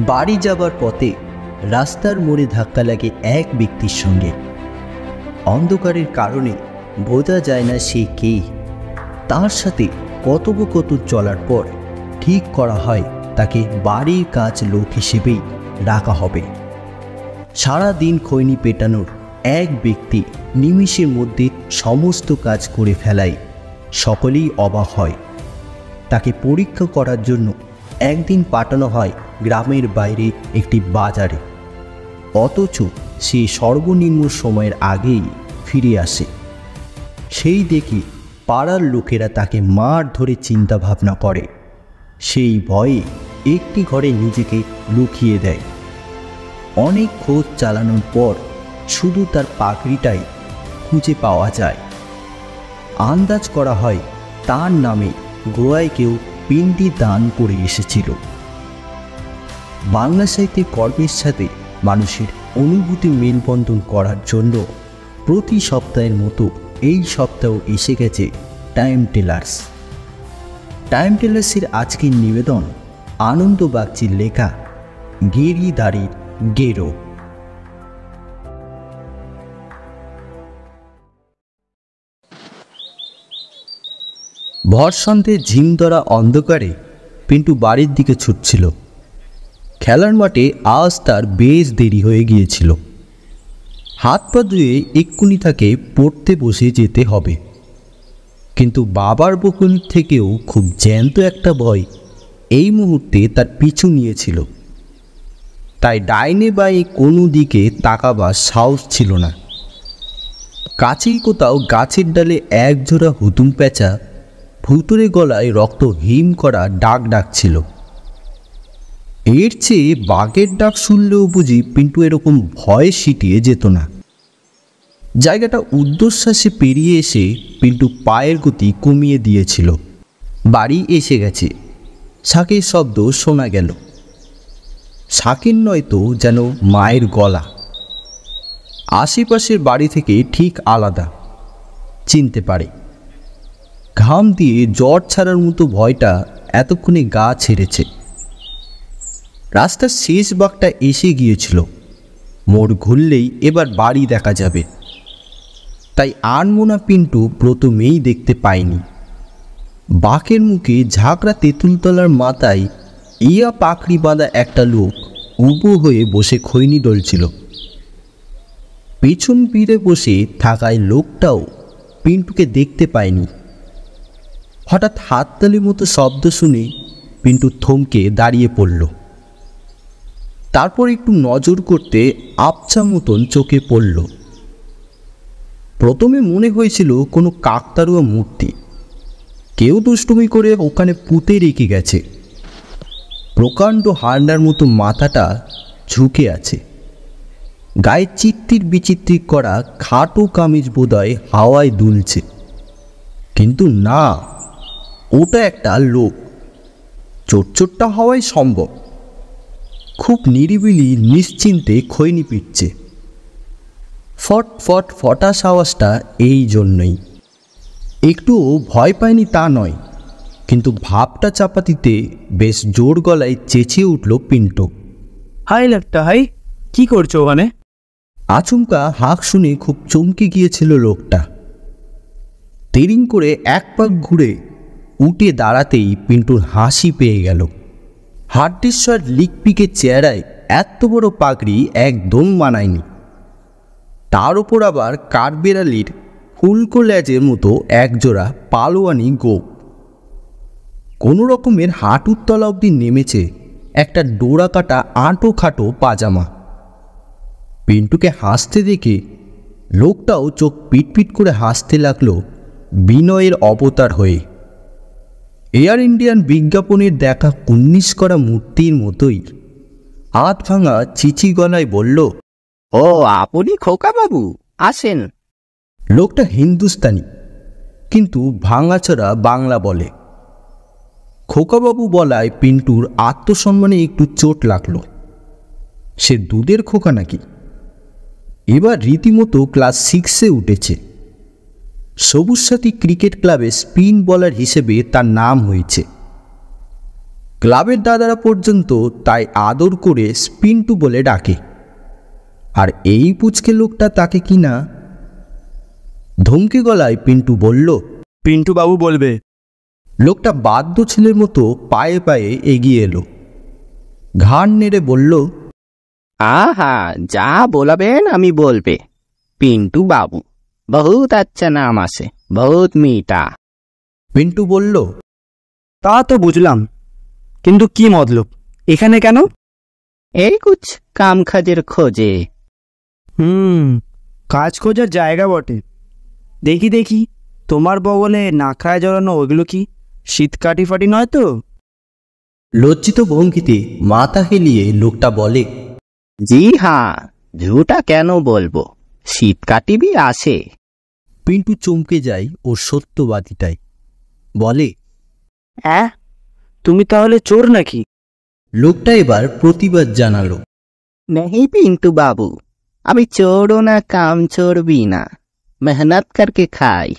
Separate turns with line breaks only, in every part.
বাড়ি যাবার পথে রাস্তার মোড়ে ধাক্কা লাগে এক ব্যক্তির সঙ্গে। অন্ধকারের কারণে বোঝা যায় না সে কে। তার সাথে কথোপকথন চলার পর ঠিক করা হয় তাকে বাড়ির কাজ লোক হিসেবেই রাখা হবে। সারা দিন খৈনি পেটানোর এক ব্যক্তি নিমেষের মধ্যে সমস্ত কাজ করে ফেলায় সকলেই অবাক হয়। তাকে পরীক্ষা করার জন্য একদিন পাঠানো হয় গ্রামের বাইরে একটি বাজারে, অথচ সে সর্বনিম্ন সময়ের আগেই ফিরে আসে। সেই দেখে পাড়ার লোকেরা তাকে মার ধরে চিন্তা ভাবনা করে। সেই ভয়ে একটি ঘরে নিজেকে লুকিয়ে দেয়। অনেক খোঁজ চালানোর পর শুধু তার পাগড়িটাই খুঁজে পাওয়া যায়। আন্দাজ করা হয় তার নামে গোয়ায় কেউ পিণ্ডি দান করে এসেছিল। বাংলা সাহিত্যে কর্মের সাথে মানুষের অনুভূতি মেলবন্ধন করার জন্য প্রতি সপ্তাহের মতো এই সপ্তাহ এসে গেছে টাইম টেলার্স। টাইম টেলার্সের আজকের নিবেদন আনন্দ বাগচির লেখা গেরিদারির গেরো। ভর সন্ধ্যে ঝিমধরা অন্ধকারে পিন্টু বাড়ির দিকে ছুটছিল। খেলার মাঠে আজ তার বেশ দেরি হয়ে গিয়েছিল। হাত পা ধুয়ে এক্ষুনি তাকে পড়তে বসে যেতে হবে, কিন্তু বাবার বকুনি থেকেও খুব জ্যান্ত একটা ভয় এই মুহূর্তে তার পিছু নিয়েছিল। তাই ডাইনে বাঁয়ে কোনো দিকে তাকাবার সাহস ছিল না। কাছেই কোথাও গাছের ডালে একজোড়া হুতুম পেঁচা ভুতুরে গলায় রক্ত হিম করা ডাক ডাকছিল। এর চেয়ে বাঘের ডাক শুনলেও বুঝি পিন্টু এরকম ভয়ে সিটিয়ে যেত না। জায়গাটা ঊর্ধ্বশ্বাসে পেরিয়ে এসে পিন্টু পায়ের গতি কমিয়ে দিয়েছিল। বাড়ি এসে গেছে। শাঁখের শব্দ শোনা গেল। শাঁখের নয়তো যেন মায়ের গলা। আশেপাশের বাড়ি থেকে ঠিক আলাদা, চিনতে পারে। ঘাম দিয়ে জ্বর ছাড়ার মতো ভয়টা এতক্ষণে গা ছেড়েছে। রাস্তার শেষ বাঁকটা এসে গিয়েছিল। মোড় ঘুরলেই এবার বাড়ি দেখা যাবে। তাই আনমোনা পিন্টু প্রথমেই দেখতে পায়নি। বাঁকের মুখে ঝাঁকড়া তেঁতুলতলার মাথায় ইয়া পাকড়ি বাঁধা একটা লোক উবু হয়ে বসে খৈনি ডলছিল। পেছন ফিরে বসে থাকায় লোকটাও পিন্টুকে দেখতে পায়নি। হঠাৎ হাততালির মতো শব্দ শুনে পিন্টু থমকে দাঁড়িয়ে পড়ল। তারপর একটু নজর করতে আবছা মতন চোখে পড়ল। প্রথমে মনে হয়েছিল কোনো কাকতাড়ুয়া মূর্তি, কেউ দুষ্টুমি করে ওখানে পুঁতে রেখে গেছে। প্রকাণ্ড হান্ডার মতো মাথাটা ঝুঁকে আছে। গায়ে চিত্তির বিচিত্রিক করা খাটো কামিজ বোধহয় হাওয়ায় দুলছে। কিন্তু না, ওটা একটা লোক। চোটচোটটা হওয়াই সম্ভব। খুব নিরিবিলি নিশ্চিন্তে খৈনি পিটছে। ফট ফট ফটাস আওয়াজটা এই জন্যই। একটুও ভয় পায়নি তা নয়, কিন্তু ভাবটা চাপা দিতে বেশ জোর গলায় চেঁচিয়ে উঠল পিন্টু।
হাই লোকটা, হাই, কি করছো ওখানে?
আচমকা হাঁক শুনে খুব চমকে গিয়েছিল লোকটা। তেরিং করে এক পাক ঘুরে উঠে দাঁড়াতেই পিন্টুর হাসি পেয়ে গেল। হাড্ডেশ্বর লিকপিকের চেহারায় এত বড় পাগড়ি একদম মানায়নি। তার ওপর আবার কাঠবেড়ালির ফুলকো ল্যাজের মতো একজোড়া পালোয়ানি গোপ। কোনো রকমের হাঁটুর তলা অবধি নেমেছে একটা ডোরা কাটা আঁটো খাটো পাজামা। পিন্টুকে হাসতে দেখে লোকটাও চোখ পিটপিট করে হাসতে লাগলো বিনয়ের অবতার হয়ে। এয়ার ইন্ডিয়ান বিজ্ঞাপনের দেখা কুন্নিশ করা মূর্তির মতোই হাত ভাঙা চিচি গলায় বলল,
ও আপনি খোকা বাবু, আসেন।
লোকটা হিন্দুস্তানি, কিন্তু ভাঙাচোরা বাংলা বলে। খোকাবাবু বলায় পিন্টুর আত্মসম্মানে একটু চোট লাগল। সে দুধের খোকা নাকি? এবার রীতিমতো ক্লাস 6-এ উঠেছে। সবুজ সাথী ক্রিকেট ক্লাবে স্পিন বলার হিসেবে তার নাম হয়েছে। ক্লাবের দাদারা পর্যন্ত তাই আদর করে পিন্টু বলে ডাকে। আর এই পুচকে লোকটা তাকে কিনা। ধমকে গলায় পিন্টু বলল,
পিন্টু বাবু বলবে।
লোকটা বাধ্য ছেলের মতো পায়ে পায়ে এগিয়ে এলো, ঘাড় নেড়ে বলল,
আহা, যা বলাবেন আমি বলবে। পিন্টু বাবু, বহুত আচ্ছা নাম আছে, বহুত মিঠা।
পিন্টু বলল,
তা তো বুঝলাম, কিন্তু কি মতলব এখানে কেন?
এই কুছ কাম কাজের খোঁজে।
কাজ খোঁজার জায়গা বটে। দেখি দেখি, তোমার বগলে নাখায় জড়ানো ওইগুলো কি শীত কাটি ফাটি নয় তো?
লজ্জিত ভঙ্গিতে মাথা হেলিয়ে লোকটা বলে,
জি হ্যাঁ, ঝুটা কেন বলবো, শীতকাটি भी আসে।
পিন্টু চমকে যায় ওর সত্যবাদীটাই, বলে,
হ্যাঁ, তুমি তাহলে চোর নাকি?
লোকটা এবার প্রতিবাদ জানালো,
नहीं पिंटू बाबू, अभी चोरो ना काम चोर भी ना, मेहनत करके खाई,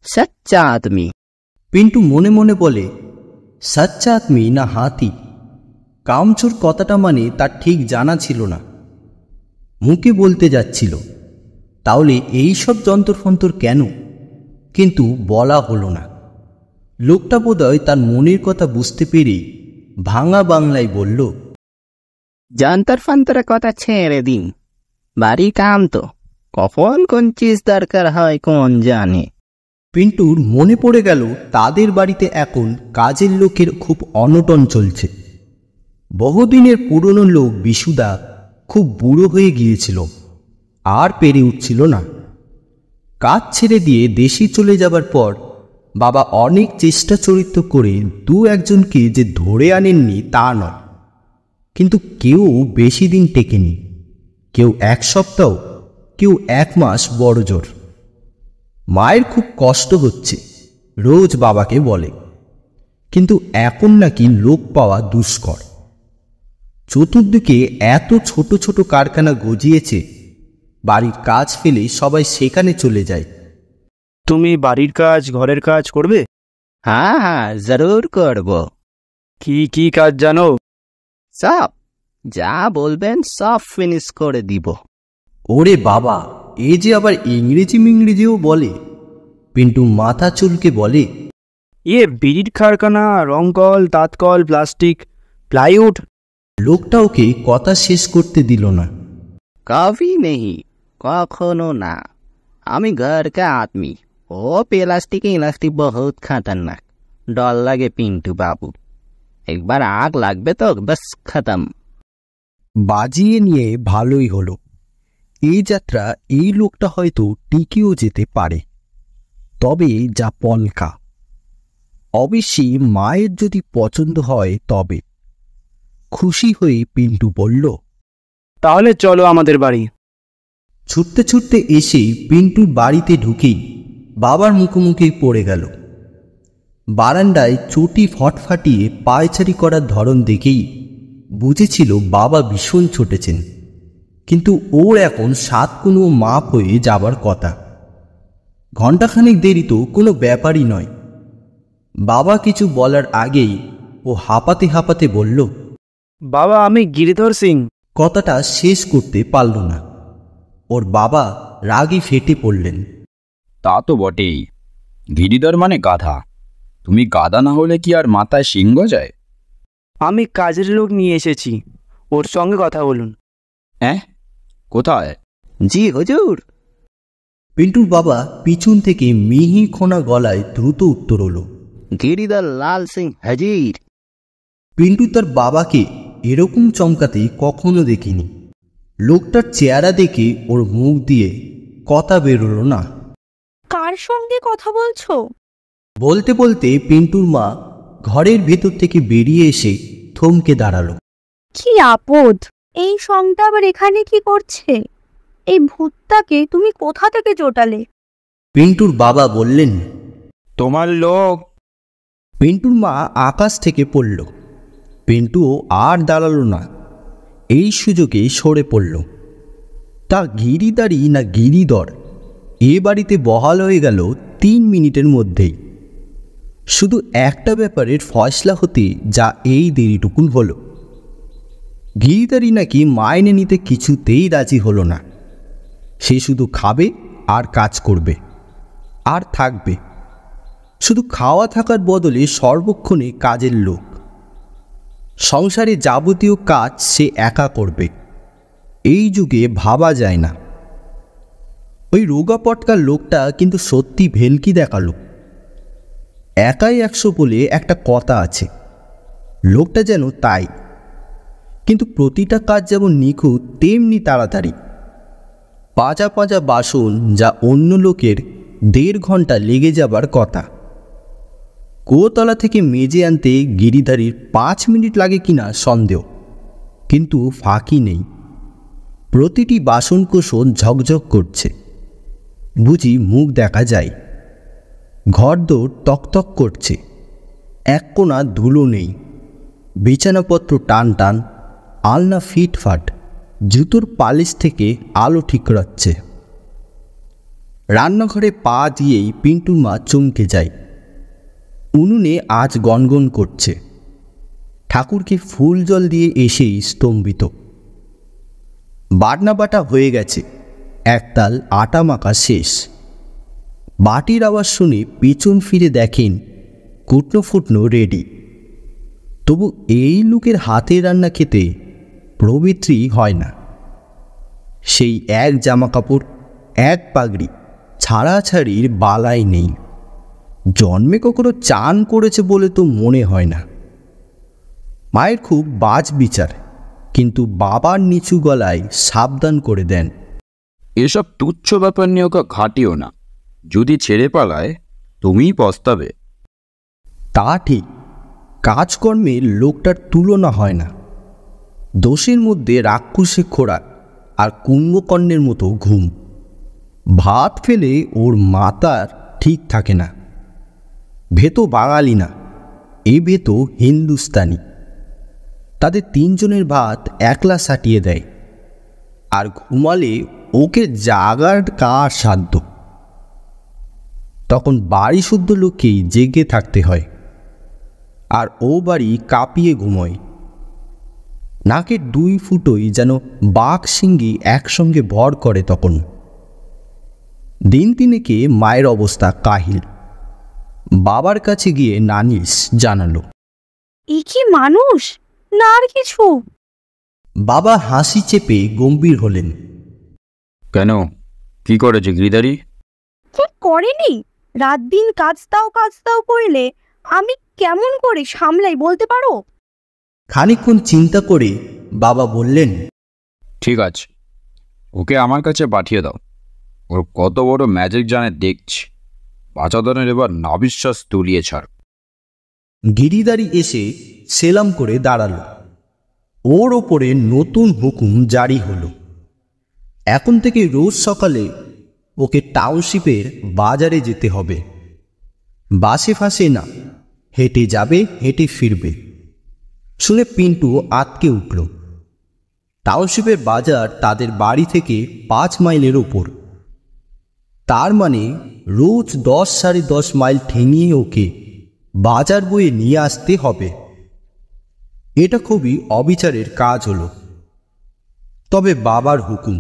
सच्चा आदमी।
পিন্টু মনে মনে বলে, সাচ্চা আদমি না হাতি? কামচোর কথাটা মানে তার ঠিক জানা ছিল না, মুখে বলতে যাচ্ছিল। তাহলে এই সব যন্তরফন্তর কেন? কিন্তু বলা হলো না। লোকটা বোধহয় তার মনের কথা বুঝতে পেরে ভাঙা বাংলায় বলল,
जंतर फंतर कथा छेड़े दिन, बारी काम तो कफन कोन चीज दरकार है कौन जाने।
পিন্টুর মনে পড়ে গেল তাদের বাড়িতে এখন কাজের লোকের খুব অনটন চলছে। বহুদিনের পুরনো লোক বিশুদা খুব বুড়ো হয়ে গিয়েছিল, আর পেরে উঠছিল না। কাজ ছেড়ে দিয়ে দেশে চলে যাবার পর বাবা অনেক চেষ্টা চরিত্র করে দু একজনকে যে ধরে আনেননি তা নয়, কিন্তু কেউ বেশি দিন টেকেনি, কেউ এক সপ্তাহ, কেউ এক মাস বড় জোর। মায়ের খুব কষ্ট হচ্ছে, রোজ বাবাকে বলে, কিন্তু এখন নাকি লোক পাওয়া দুষ্কর। চতুর্দিকে এত ছোট ছোট কারখানা গজিয়েছে, বাড়ির কাজ ফেলে সবাই সেখানে চলে যায়।
তুমি বাড়ির কাজ ঘরের কাজ করবে?
हाँ हाँ जरूर करबो।
কি কি কাজ জানো?
सब যা বলবেন সব ফিনিশ করে দিব।
ওরে বাবা, এ যে আবার ইংরেজি মিংরেজিও বলে। পিন্টু মাথা চুলকে বলে,
বিড়ির কারখানা, রংকল, তাঁতকল, প্লাস্টিক, প্লাইউড।
লোকটা ওকে কথা শেষ করতে দিল না।
কভি নেই, কখনো না। আমি ঘর কা আদমি, ও প্লাস্টিক ইলাস্টিক বহুত খতরনাক, ডর লাগে পিন্টু বাবু। একবার আগ লাগবে তো বাস খতম।
বাজিয়ে নিয়ে ভালোই হলো। এই যাত্রা এই লোকটা হয়তো টিকেও যেতে পারে, তবে যা পলকা। অবশ্যই মায়ের যদি পছন্দ হয় তবে। খুশি হয়ে পিন্টু বলল,
তাহলে চলো আমাদের বাড়ি।
ছুটতে ছুটতে এসে পিন্টুর বাড়িতে ঢুকেই বাবার মুখোমুখি পড়ে গেল। বারান্দায় চটি ফটফাটিয়ে পায়চারি করার ধরন দেখেই বুঝেছিল বাবা ভীষণ ছুটেছেন, কিন্তু ওর এখন 7 কোনো মাপ হয়ে যাবার কথা। ঘণ্টাখানেক দেরি তো কোনো ব্যাপারই নয়। বাবা কিছু বলার আগেই ও হাঁপাতে হাঁপাতে বলল,
বাবা, আমি গিরিধর সিং।
কথাটা শেষ করতে পারল না। ওর বাবা রাগে ফেটে পড়লেন।
তা তো বটেই, গিরিধর মানে গাধা। তুমি গাধা না হলে কি আর মাথায় সিংহ যায়?
আমি কাজের লোক নিয়ে এসেছি, ওর সঙ্গে কথা বলুন।
হ্যাঁ, কোথায়?
জি হুজুর।
পিন্টুর বাবা পিছন থেকে মিহি খোনা গলায় দ্রুত উত্তর হলো,
গিরিধর লাল সিং হাজির।
পিন্টু তার বাবাকে এরকম চমকাতে কখনো দেখিনি। লোকটার চেহারা দেখে ওর মুখ দিয়ে কথা বেরোলো না।
কার সঙ্গে কথা বলছো?
বলতে বলতে পিন্টুর মা ঘরের ভেতর থেকে বেরিয়ে এসে থমকে দাঁড়ালো।
কি আপদ! এই সংটা আবার এখানে কি করছে? এই ভূতটাকে তুমি কোথা থেকে জোটালে?
পিন্টুর বাবা বললেন,
তোমার লোক।
পিন্টুর মা আকাশ থেকে পড়ল। পিন্টুও আর দাঁড়ালো না, এই সুযোগে সরে পড়ল। তা গিরিদারি না গিরিধর এ বাড়িতে বহাল হয়ে গেল 3 মিনিটের মধ্যেই। শুধু একটা ব্যাপারের ফয়সলা হতে যা এই দেরিটুকুন হলো। গিরিধারী নাকি মাইনে নিতে কিছুতেই রাজি হলো না। সে শুধু খাবে আর কাজ করবে আর থাকবে, শুধু খাওয়া থাকার বদলে সর্বক্ষণে কাজের লোক। সংসারে যাবতীয় কাজ সে একা করবে, এই যুগে ভাবা যায় না। ওই রোগা পটকার লোকটা কিন্তু সত্যি ভেলকি দেখালো। একাই 100 বলে একটা কথা আছে, লোকটা যেন তাই, কিন্তু প্রতিটা কাজ যেমন নিখুঁত তেমনি তাড়াতাড়ি। পাঁচা পাঁচা বাসন যা অন্য লোকের 1.5 ঘন্টা লেগে যাবার কথা, কুয়োতলা থেকে মেজে আনতে গিরিধারীর 5 মিনিট লাগে কিনা সন্দেহ, কিন্তু ফাঁকি নেই। প্রতিটি বাসনকোসন ঝকঝক করছে, বুঝি মুখ দেখা যায়। ঘরদোর তকতক করছে, এক কোণা ধুলো নেই। বিছানাপত্র টান টান, আলনা ফিটফাট, জুতোর পালিশ থেকে আলো ঠিকরাচ্ছে। রান্নাঘরে পা দিয়েই পিন্টুর মা চমকে যায়। উনুনে আজ গনগন করছে। ঠাকুরকে ফুল জল দিয়ে এসেই স্তম্ভিত। বাটনা বাটা হয়ে গেছে, একতাল আটা মাখা শেষ। বাটির আওয়াজ শুনে পেছন ফিরে দেখেন কুটনো ফুটনো রেডি। তবু এই লোকের হাতের রান্না খেতে প্রবৃত্তি হয় না। সেই এক জামা কাপড়, এক পাগড়ি, ছাড়াছাড়ির বালাই নেই। জন্মে কখনো চান করেছে বলে তো মনে হয় না। মায়ের খুব বাজ বিচার, কিন্তু বাবার নিচু গলায় সাবধান করে দেন,
এসব তুচ্ছ ব্যাপার নিয়ে ওকে ঘাটিও না, যদি ছেড়ে পালায় তুমিই পস্তাবে।
তা ঠিক, কাজকর্মের লোকটার তুলনা হয় না। দোষের মধ্যে রাক্ষসে খোরাক আর কুম্ভকর্ণের মতো ঘুম। ভাত ফেলে ওর মাথার ঠিক থাকে না। ভেতো বাঙালি না, এ ভেতো হিন্দুস্তানি। তাদের 3 জনের ভাত একলা সাটিয়ে দেয়, আর ঘুমালে ওকে জাগার কার সাধ্য। তখন বাড়ি শুদ্ধ লোককেই জেগে থাকতে হয়, আর ও বাড়ি কাঁপিয়ে ঘুমোয়। নাকের 2 ফুটোই যেন বাঘ সিংহী একসঙ্গে ভর করে। তখন দিন তিনেকে মায়ের অবস্থা কাহিল। বাবার কাছে গিয়ে নালিশ জানালো,
এ কি মানুষ না আর কিছু?
বাবা হাসি চেপে গম্ভীর হলেন,
কেন, কি করেছে গিরিধারী?
কি করেনি? রাত দিন কাজ দাও করলে আমি কেমন করে সামলাই বলতে পারো?
খানিকক্ষণ চিন্তা করে বাবা বললেন,
ঠিক আছে, ওকে আমার কাছে পাঠিয়ে দাও। ওর কত বড় ম্যাজিক জানে দেখছি। বাঁচাদনের এবার নাবিশ্বাস তুলিয়ে ছাড়।
গিরিধারী এসে সেলাম করে দাঁড়ালো। ওর ওপরে নতুন হুকুম জারি হলো। এখন থেকে রোজ সকালে ওকে টাউনশিপের বাজারে যেতে হবে। বাসে ফাসে না, হেঁটে যাবে, হেঁটে ফিরবে। শুনে পিন্টু আটকে উঠল। টাউনশিপের বাজার তাদের বাড়ি থেকে 5 মাইলের ওপর। তার মানে রোজ 10-10.5 মাইল ঠেঙিয়ে ওকে বাজার বয়ে নিয়ে আসতে হবে। এটা খুবই অবিচারের কাজ হলো। তবে বাবার হুকুম,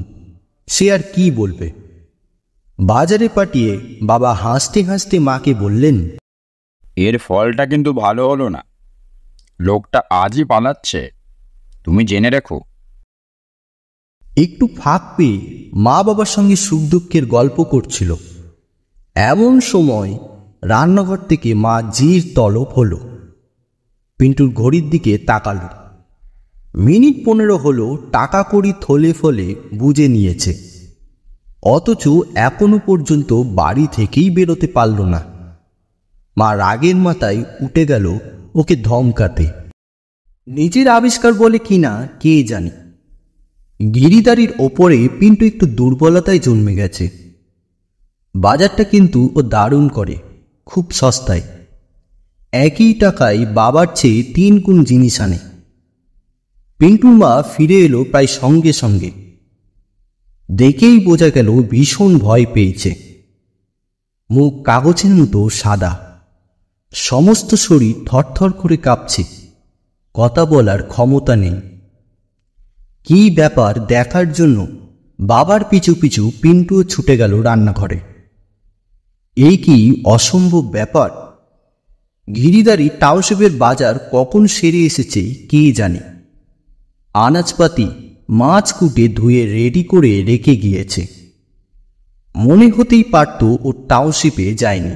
সে আর কি বলবে। বাজারে পাঠিয়ে বাবা হাসতে হাসতে মাকে বললেন,
এর ফলটা কিন্তু ভালো হলো না। লোকটা আজই পালাচ্ছে, তুমি জেনে রেখো।
একটু ফাঁক পেয়ে মা বাবার সঙ্গে সুখ দুঃখের গল্প করছিল। এমন সময় রান্নাঘর থেকে মা জির তলব হলো। পিন্টুর ঘড়ির দিকে তাকালো। মিনিট 15 হলো টাকা কড়ি থলে ফলে বুঝে নিয়েছে, অথচ এখনো পর্যন্ত বাড়ি থেকেই বেরোতে পারল না। মা রাগের মাথায় উঠে গেল ওকে ধমকাতে। নিজের আবিষ্কার বলে কিনা কে জানে। গিরিধারীর ওপরে পিন্টু একটু দুর্বলতায় জন্মে গেছে। বাজারটা কিন্তু ও দারুণ করে, খুব সস্তায়। একই টাকায় বাবার চেয়ে 3 গুণ জিনিস আনে। পিন্টুর মা ফিরে এলো প্রায় সঙ্গে সঙ্গে। দেখেই বোঝা গেল ভীষণ ভয় পেয়েছে। মুখ কাগজের মতো সাদা, সমস্ত শরীর থরথর করে কাঁপছে, কথা বলার ক্ষমতা নেই। কী ব্যাপার দেখার জন্য বাবার পিছু পিছু পিন্টুও ছুটে গেল রান্নাঘরে। এই কি অসম্ভব ব্যাপার! গিরিদারি টাউনশিপের বাজার কখন সেরে এসেছে কে জানে। আনাজপাতি মাছ কুটে ধুয়ে রেডি করে রেখে গিয়েছে। মনে হতেই পারত ও টাউনশিপে যায়নি,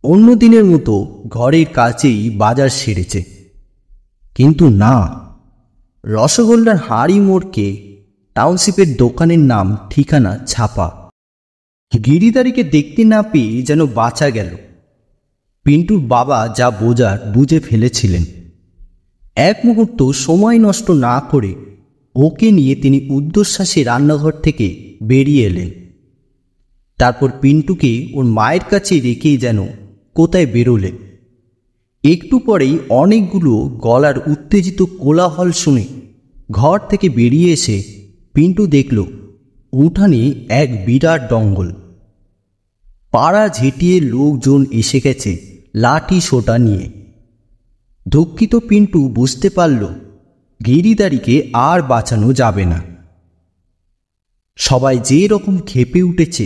অন্য দিনের মতো ঘরের কাছেই বাজার সেরেছে। কিন্তু না, রসগোল্লার হাঁড়ি মোড়কে টাউনশিপের দোকানের নাম ঠিকানা ছাপা। গিরিদারিকে দেখতে না পেয়ে যেন বাঁচা গেল। পিন্টুর বাবা যা বোঝার বুঝে ফেলেছিলেন। এক মুহূর্ত সময় নষ্ট না করে ওকে নিয়ে তিনি ঊর্ধ্বশ্বাসে রান্নাঘর থেকে বেরিয়ে এলেন। তারপর পিন্টুকে ওর মায়ের কাছে রেখেই যেন কোথায় বেরোলেন। একটু পরেই অনেকগুলো গলার উত্তেজিত কোলাহল শুনে ঘর থেকে বেরিয়ে এসে পিন্টু দেখল উঠানে এক বিরাট দঙ্গল। পাড়া ঝেঁটিয়ে লোকজন এসে গেছে লাঠি সোটা নিয়ে। দুঃখিত পিন্টু বুঝতে পারল গিরিদারিকে আর বাঁচানো যাবে না। সবাই যে রকম ক্ষেপে উঠেছে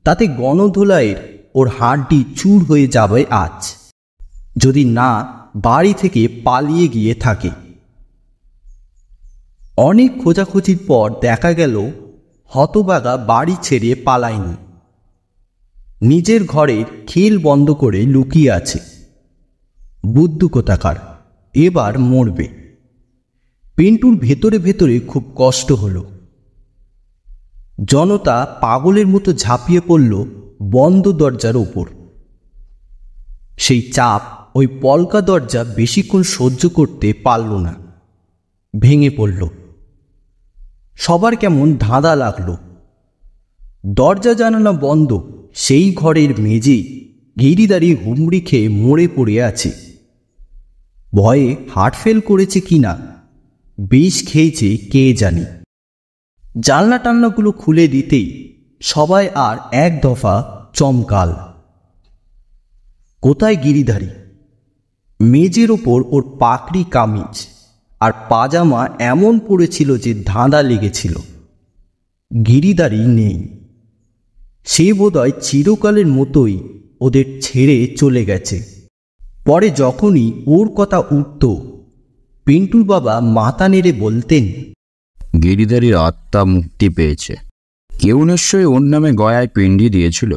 তাতে গণধোলাইয়ের ওর হাড়টি চূর হয়ে যাবে আজ, যদি না বাড়ি থেকে পালিয়ে গিয়ে থাকে। অনেক খোঁজাখুঁজির পর দেখা গেল হতবাগা বাড়ি ছেড়ে পালায়নি, নিজের ঘরের খিল বন্ধ করে লুকিয়ে আছে। বুদ্ধু কোথাকার, এবার মরবে। পিন্টুর ভেতরে ভেতরে খুব কষ্ট হলো। জনতা পাগলের মতো ঝাঁপিয়ে পড়ল বন্ধ দরজার ওপর। সেই চাপ ওই পলকা দরজা বেশিক্ষণ সহ্য করতে পারল না, ভেঙে পড়ল। সবার কেমন ধাঁধা লাগলো। দরজা জানালা বন্ধ, সেই ঘরের মেঝেই গিরিদারি হুমড়ি খেয়ে মরে পড়ে আছে। ভয়ে হার্ট ফেল করেছে কিনা, বিষ খেয়েছে কে জানে। জানলা টান্নাগুলো খুলে দিতেই সবাই আর এক দফা চমকাল। কোথায় গিরিধারী? মেঝের ওপর ওর পাকড়ি কামিজ আর পাজামা এমন পড়েছিল যে ধাঁধা লেগেছিল। গিরিধারী নেই। সে বোধহয় চিরকালের মতোই ওদের ছেড়ে চলে গেছে। পরে যখনই ওর কথা উঠত পিন্টুর বাবা মাথা নেড়ে বলতেন,
গিরিধারীর আত্মা মুক্তি পেয়েছে। কেউ নিশ্চয়ই ওর নামে গয়ায় পিণ্ডি দিয়েছিল।